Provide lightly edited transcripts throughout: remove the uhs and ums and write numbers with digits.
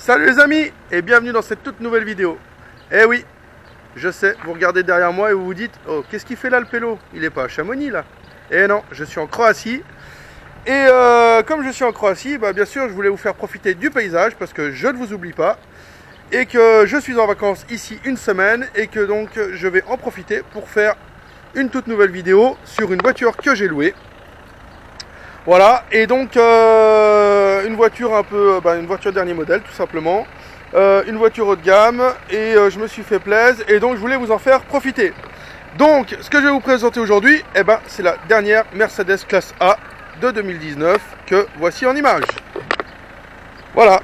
Salut les amis et bienvenue dans cette toute nouvelle vidéo. Eh oui, je sais, vous regardez derrière moi et vous vous dites « Oh, qu'est-ce qu'il fait là le pélo? Il est pas à Chamonix là ?» Eh non, je suis en Croatie. Et comme je suis en Croatie, bah, bien sûr je voulais vous faire profiter du paysage parce que je ne vous oublie pas. Et que je suis en vacances ici une semaine et que donc je vais en profiter pour faire une toute nouvelle vidéo sur une voiture que j'ai louée. Voilà, et donc une voiture un peu, une voiture dernier modèle tout simplement, une voiture haut de gamme, et je me suis fait plaisir, et donc je voulais vous en faire profiter. Donc, ce que je vais vous présenter aujourd'hui, c'est la dernière Mercedes classe A de 2019 que voici en image. Voilà.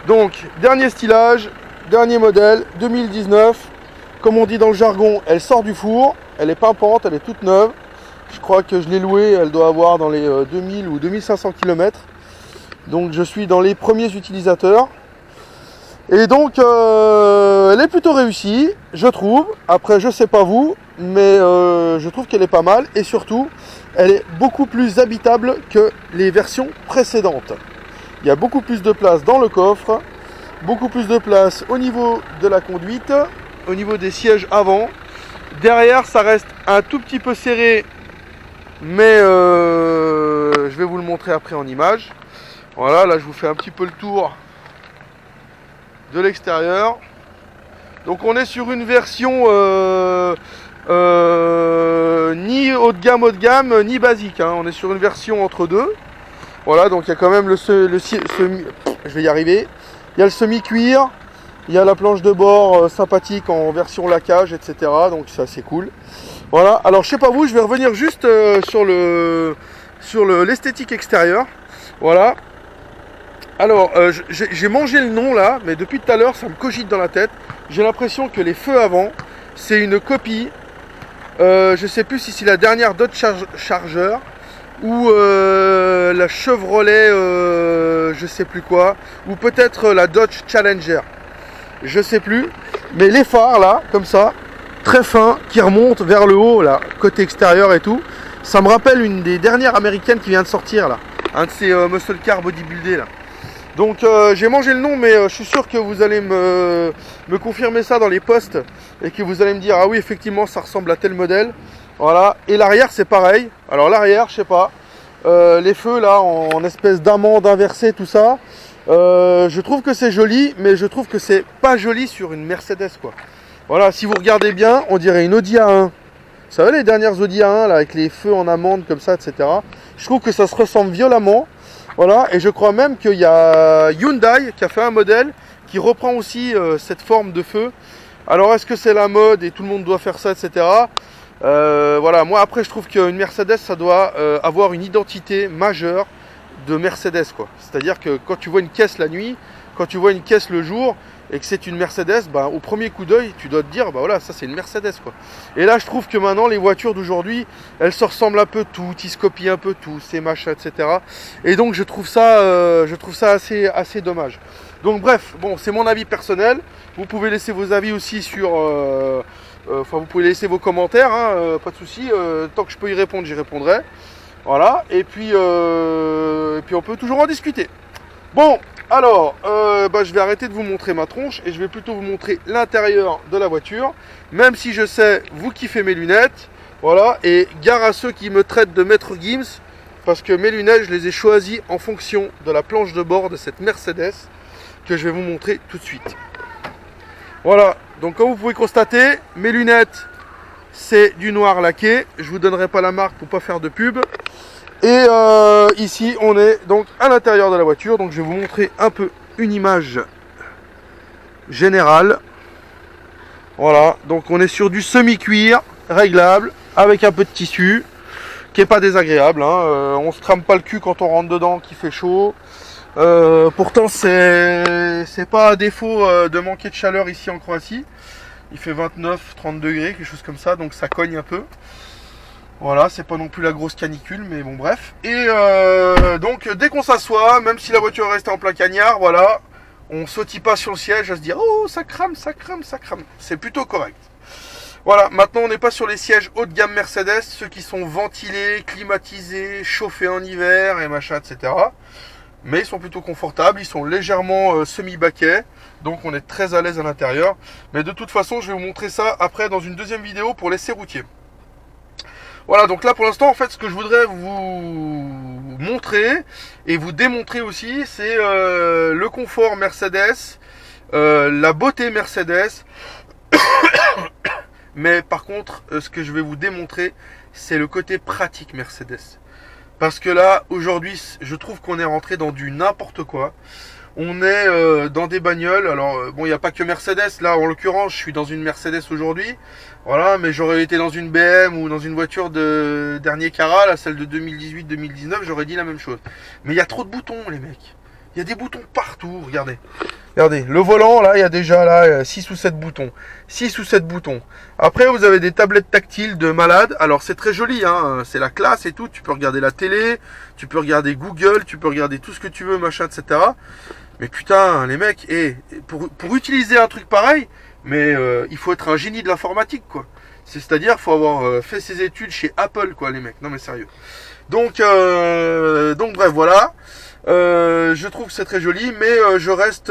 Donc, dernier stylage, dernier modèle, 2019. Comme on dit dans le jargon, elle sort du four, elle est pimpante, elle est toute neuve. Je crois que je l'ai louée, elle doit avoir dans les 2000 ou 2500 km. Donc je suis dans les premiers utilisateurs. Et donc elle est plutôt réussie, je trouve. Après, je sais pas vous, mais je trouve qu'elle est pas mal. Et surtout, elle est beaucoup plus habitable que les versions précédentes. Il y a beaucoup plus de place dans le coffre, beaucoup plus de place au niveau de la conduite, au niveau des sièges avant. Derrière, ça reste un tout petit peu serré, mais je vais vous le montrer après en image. Voilà, là je vous fais un petit peu le tour de l'extérieur. Donc on est sur une version ni haut de gamme ni basique, hein. On est sur une version entre deux. Voilà, donc il y a quand même je vais y arriver. Il y a le semi-cuir, il y a la planche de bord sympathique en version laquage, etc. Donc c'est assez cool. Voilà, alors je sais pas vous, je vais revenir juste sur l'esthétique extérieure. Voilà. Alors, j'ai mangé le nom là, mais depuis tout à l'heure, ça me cogite dans la tête. J'ai l'impression que les feux avant, c'est une copie. Je sais plus si c'est la dernière Dodge Charger ou la Chevrolet, je sais plus quoi, ou peut-être la Dodge Challenger. Je sais plus. Mais les phares là, comme ça, très fins, qui remontent vers le haut là, côté extérieur et tout. Ça me rappelle une des dernières américaines qui vient de sortir là, un de ces muscle car bodybuildés là. Donc j'ai mangé le nom, mais je suis sûr que vous allez me confirmer ça dans les posts et que vous allez me dire ah oui effectivement ça ressemble à tel modèle. Voilà. Et l'arrière c'est pareil. Alors l'arrière je sais pas, les feux là en espèce d'amande inversée tout ça. Je trouve que c'est joli, mais je trouve que c'est pas joli sur une Mercedes quoi. Voilà, si vous regardez bien, on dirait une Audi A1. Vous savez les dernières Audi A1 là avec les feux en amande comme ça, etc. Je trouve que ça se ressemble violemment. Voilà, et je crois même qu'il y a Hyundai qui a fait un modèle qui reprend aussi cette forme de feu. Alors est-ce que c'est la mode et tout le monde doit faire ça, etc. Voilà, moi après je trouve qu'une Mercedes ça doit avoir une identité majeure de Mercedes quoi. C'est-à-dire que quand tu vois une caisse la nuit, quand tu vois une caisse le jour et que c'est une Mercedes, au premier coup d'œil tu dois te dire voilà ça c'est une Mercedes quoi. Et là je trouve que maintenant les voitures d'aujourd'hui elles se ressemblent un peu toutes, ils se copient un peu tout, ces machins, etc. Et donc je trouve ça assez dommage. Donc bref, bon c'est mon avis personnel. Vous pouvez laisser vos avis aussi sur vous pouvez laisser vos commentaires, hein, pas de souci. Tant que je peux y répondre, j'y répondrai. Voilà, et puis on peut toujours en discuter. Bon, alors, je vais arrêter de vous montrer ma tronche et je vais plutôt vous montrer l'intérieur de la voiture. Même si je sais, vous kiffez mes lunettes. Voilà, et gare à ceux qui me traitent de maître Gims, parce que mes lunettes, je les ai choisies en fonction de la planche de bord de cette Mercedes que je vais vous montrer tout de suite. Voilà, donc comme vous pouvez constater, mes lunettes, c'est du noir laqué. Je vous donnerai pas la marque pour pas faire de pub. Et ici on est donc à l'intérieur de la voiture. Donc je vais vous montrer un peu une image générale. Voilà, donc on est sur du semi-cuir réglable avec un peu de tissu qui est pas désagréable, hein. On se crame pas le cul quand on rentre dedans, qui fait chaud. Pourtant c'est pas à défaut de manquer de chaleur ici en Croatie. Il fait 29-30 degrés, quelque chose comme ça, donc ça cogne un peu. Voilà, c'est pas non plus la grosse canicule, mais bon bref. Et donc dès qu'on s'assoit, même si la voiture est restée en plein cagnard, voilà, on sautille pas sur le siège à se dire oh ça crame, ça crame, ça crame. C'est plutôt correct. Voilà, maintenant on n'est pas sur les sièges haut de gamme Mercedes, ceux qui sont ventilés, climatisés, chauffés en hiver et machin, etc. mais ils sont plutôt confortables, ils sont légèrement semi-baquets, donc on est très à l'aise à l'intérieur. Mais de toute façon, je vais vous montrer ça après dans une deuxième vidéo pour l'essai routier. Voilà, donc là pour l'instant, en fait, ce que je voudrais vous montrer et vous démontrer aussi, c'est le confort Mercedes, la beauté Mercedes. Mais par contre, ce que je vais vous démontrer, c'est le côté pratique Mercedes. Parce que là, aujourd'hui, je trouve qu'on est rentré dans du n'importe quoi. On est dans des bagnoles. Alors, bon, il n'y a pas que Mercedes. Là, en l'occurrence, je suis dans une Mercedes aujourd'hui. Voilà, mais j'aurais été dans une BM ou dans une voiture de dernier carat, là, celle de 2018-2019, j'aurais dit la même chose. Mais il y a trop de boutons, les mecs. Il y a des boutons partout, regardez. Regardez, le volant, là, il y a déjà là 6 ou 7 boutons. 6 ou 7 boutons. Après, vous avez des tablettes tactiles de malade. Alors, c'est très joli, hein. C'est la classe et tout. Tu peux regarder la télé, tu peux regarder Google, tu peux regarder tout ce que tu veux, machin, etc. Mais putain, les mecs, pour utiliser un truc pareil, mais il faut être un génie de l'informatique, quoi. C'est-à-dire, il faut avoir fait ses études chez Apple, quoi, les mecs. Non, mais sérieux. Donc bref, voilà. Je trouve que c'est très joli, mais je reste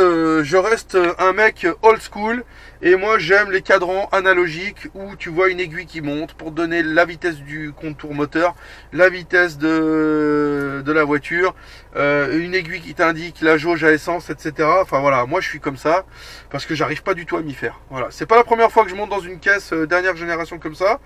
un mec old school. Et moi, j'aime les cadrans analogiques où tu vois une aiguille qui monte pour donner la vitesse du contour moteur, la vitesse de la voiture, une aiguille qui t'indique la jauge à essence, etc. Enfin voilà, moi je suis comme ça parce que j'arrive pas du tout à m'y faire. Voilà, c'est pas la première fois que je monte dans une caisse dernière génération comme ça.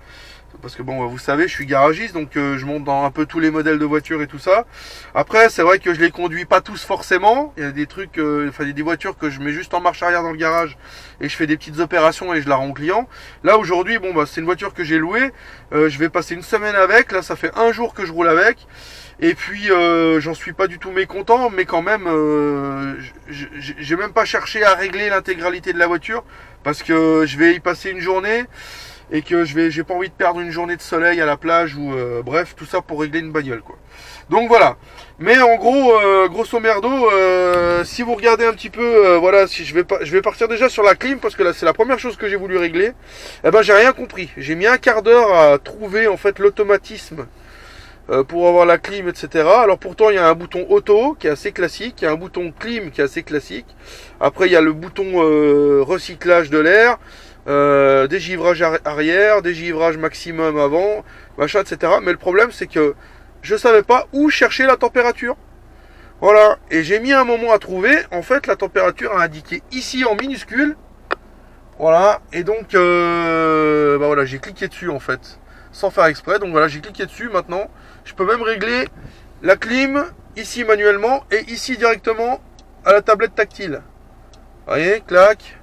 Parce que bon, vous savez, je suis garagiste, donc je monte dans un peu tous les modèles de voitures et tout ça. Après, c'est vrai que je les conduis pas tous forcément. Il y a des trucs, enfin des voitures que je mets juste en marche arrière dans le garage et je fais des petites opérations et je la rends au client. Là aujourd'hui, bon bah c'est une voiture que j'ai louée. Je vais passer une semaine avec. Là, ça fait un jour que je roule avec. Et puis j'en suis pas du tout mécontent, mais quand même, j'ai même pas cherché à régler l'intégralité de la voiture parce que je vais y passer une journée. Et que j'ai pas envie de perdre une journée de soleil à la plage ou bref, tout ça pour régler une bagnole, quoi. Donc voilà. Mais en gros, grosso merdo, si vous regardez un petit peu, voilà, si je vais partir déjà sur la clim parce que là c'est la première chose que j'ai voulu régler. Eh ben j'ai rien compris. J'ai mis un quart d'heure à trouver en fait l'automatisme pour avoir la clim, etc. Alors pourtant il y a un bouton auto qui est assez classique, il y a un bouton clim qui est assez classique. Après il y a le bouton recyclage de l'air. Dégivrage arrière, dégivrage maximum avant, machin, etc. Mais le problème c'est que je savais pas où chercher la température. Voilà, et j'ai mis un moment à trouver. En fait, la température a indiqué ici en minuscule. Voilà, et donc bah voilà, j'ai cliqué dessus en fait, sans faire exprès. Donc voilà, j'ai cliqué dessus. Maintenant, je peux même régler la clim ici manuellement et ici directement à la tablette tactile. Vous voyez, clac.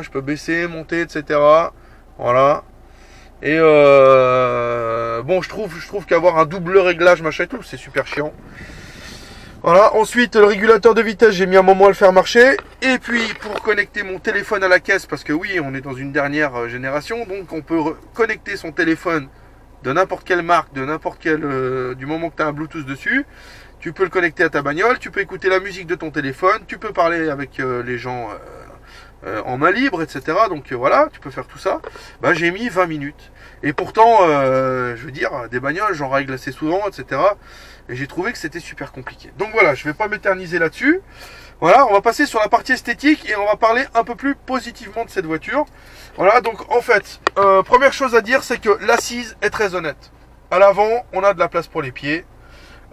Je peux baisser, monter, etc. Voilà. Et bon, je trouve qu'avoir un double réglage, machin et tout, c'est super chiant. Voilà. Ensuite, le régulateur de vitesse, j'ai mis un moment à le faire marcher. Et puis, pour connecter mon téléphone à la caisse, parce que oui, on est dans une dernière génération, donc on peut connecter son téléphone de n'importe quelle marque, de n'importe quel, du moment que tu as un Bluetooth dessus. Tu peux le connecter à ta bagnole, tu peux écouter la musique de ton téléphone, tu peux parler avec les gens en main libre, etc. Donc voilà, tu peux faire tout ça. Bah, j'ai mis 20 minutes. Et pourtant, je veux dire, des bagnoles, j'en règle assez souvent, etc. Et j'ai trouvé que c'était super compliqué. Donc voilà, je vais pas m'éterniser là-dessus. Voilà, on va passer sur la partie esthétique et on va parler un peu plus positivement de cette voiture. Voilà, donc en fait, première chose à dire, c'est que l'assise est très honnête. À l'avant, on a de la place pour les pieds.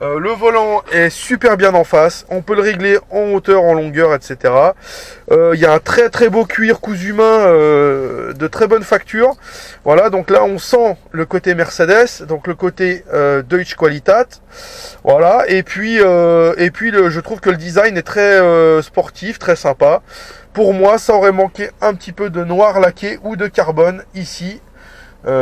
Le volant est super bien en face. On peut le régler en hauteur, en longueur, etc. Il y a un très très beau cuir cousu main de très bonne facture. Voilà, donc là on sent le côté Mercedes, donc le côté Deutsche Qualität. Voilà, et puis je trouve que le design est très sportif, très sympa. Pour moi, ça aurait manqué un petit peu de noir laqué ou de carbone ici.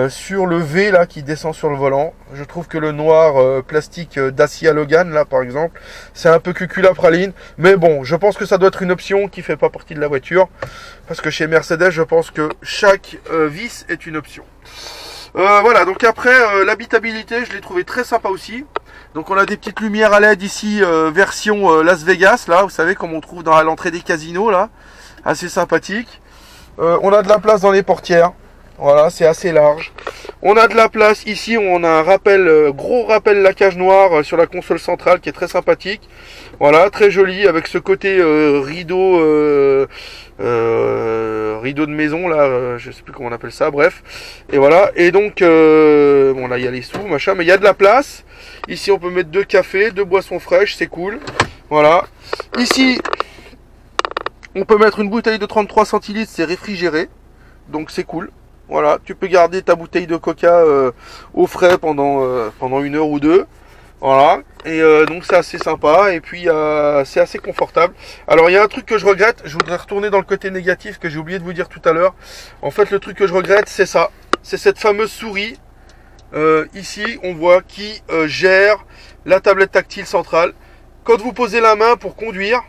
Sur le V là qui descend sur le volant, je trouve que le noir plastique Dacia Logan là par exemple, c'est un peu cuculapraline, mais bon, je pense que ça doit être une option qui fait pas partie de la voiture, parce que chez Mercedes, je pense que chaque vis est une option. Voilà, donc après l'habitabilité, je l'ai trouvé très sympa aussi. Donc on a des petites lumières à LED ici, version Las Vegas là, vous savez comme on trouve dans l'entrée des casinos là, assez sympathique. On a de la place dans les portières. Voilà, c'est assez large. On a de la place ici, on a un rappel, gros rappel laquage noir sur la console centrale qui est très sympathique. Voilà, très joli avec ce côté rideau, rideau de maison là, je sais plus comment on appelle ça, bref. Et voilà, et donc bon là il y a les sous, machin, mais il y a de la place. Ici on peut mettre 2 cafés, 2 boissons fraîches, c'est cool. Voilà. Ici on peut mettre une bouteille de 33 centilitres, c'est réfrigéré, donc c'est cool. Voilà, tu peux garder ta bouteille de coca au frais pendant 1 heure ou 2. Voilà, et donc c'est assez sympa, et puis c'est assez confortable. Alors il y a un truc que je regrette, je voudrais retourner dans le côté négatif que j'ai oublié de vous dire tout à l'heure. En fait le truc que je regrette c'est ça, c'est cette fameuse souris. Ici on voit qui gère la tablette tactile centrale. Quand vous posez la main pour conduire,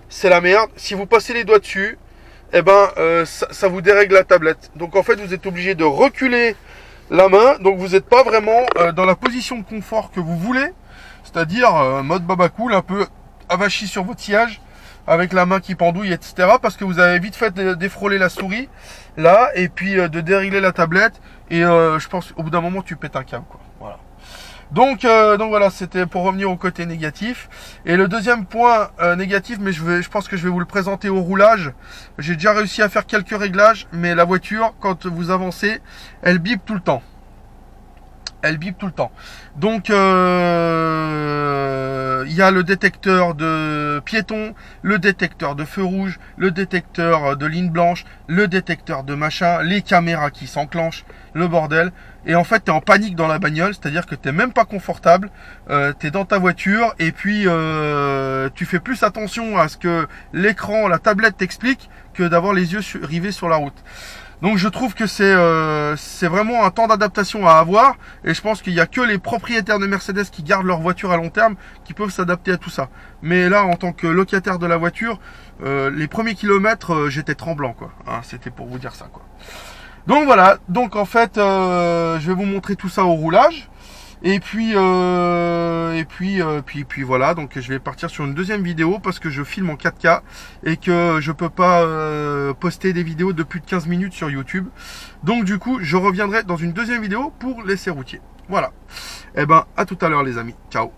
c'est la merde. Si vous passez les doigts dessus, eh ben ça vous dérègle la tablette. Donc en fait vous êtes obligé de reculer la main, donc vous n'êtes pas vraiment dans la position de confort que vous voulez, c'est-à-dire mode baba cool, un peu avachi sur votre siège, avec la main qui pendouille, etc. Parce que vous avez vite fait défrôler la souris, là, et puis de dérégler la tablette, et je pense au bout d'un moment tu pètes un câble, quoi. Voilà. Donc voilà, c'était pour revenir au côté négatif. Et le deuxième point négatif, mais je pense que je vais vous le présenter au roulage. J'ai déjà réussi à faire quelques réglages, mais la voiture, quand vous avancez, elle bip tout le temps. Elle bip tout le temps. Donc il y a le détecteur de piéton, le détecteur de feu rouge, le détecteur de ligne blanche, le détecteur de machin, les caméras qui s'enclenchent, le bordel. Et en fait, tu es en panique dans la bagnole, c'est-à-dire que tu n'es même pas confortable, tu es dans ta voiture et puis tu fais plus attention à ce que l'écran, la tablette t'explique que d'avoir les yeux rivés sur la route. Donc je trouve que c'est vraiment un temps d'adaptation à avoir, et je pense qu'il n'y a que les propriétaires de Mercedes qui gardent leur voiture à long terme qui peuvent s'adapter à tout ça. Mais là, en tant que locataire de la voiture, les premiers kilomètres, j'étais tremblant, quoi. Hein, c'était pour vous dire ça, quoi. Donc voilà, donc en fait, je vais vous montrer tout ça au roulage. Et puis voilà, donc je vais partir sur une deuxième vidéo parce que je filme en 4K et que je peux pas poster des vidéos de plus de 15 minutes sur YouTube. Donc du coup, je reviendrai dans une deuxième vidéo pour l'essai routier. Voilà. Et ben, à tout à l'heure les amis. Ciao.